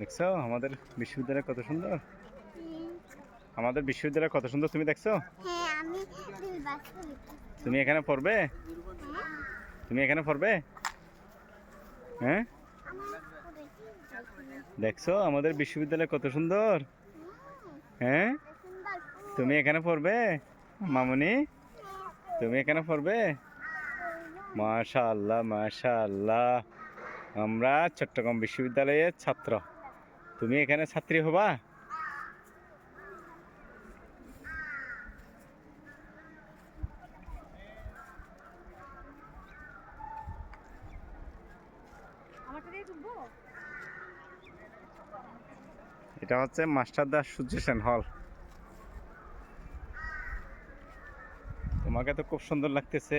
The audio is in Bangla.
দেখছো আমাদের বিশ্ববিদ্যালয় কত সুন্দর। হুম, আমাদের বিশ্ববিদ্যালয় কত সুন্দর, তুমি দেখছো? হ্যাঁ আমি বাস্তবিক। তুমি এখানে পড়বে? হ্যাঁ তুমি এখানে পড়বে? হ্যাঁ, আমার পড়েছি দেখুন। দেখছো আমাদের বিশ্ববিদ্যালয় কত সুন্দর। হ্যাঁ, সুন্দর তুমি এখানে পড়বে মামুনি? তুমি এখানে পড়বে? মাশাআল্লাহ মাশাআল্লাহ, আমরা চট্টগ্রাম বিশ্ববিদ্যালয়ের ছাত্র। তুমি এখানে ছাত্রী হবা? এটা হচ্ছে মাস্টারদা সূর্য সেন হল। তোমাকে তো খুব সুন্দর লাগতেছে।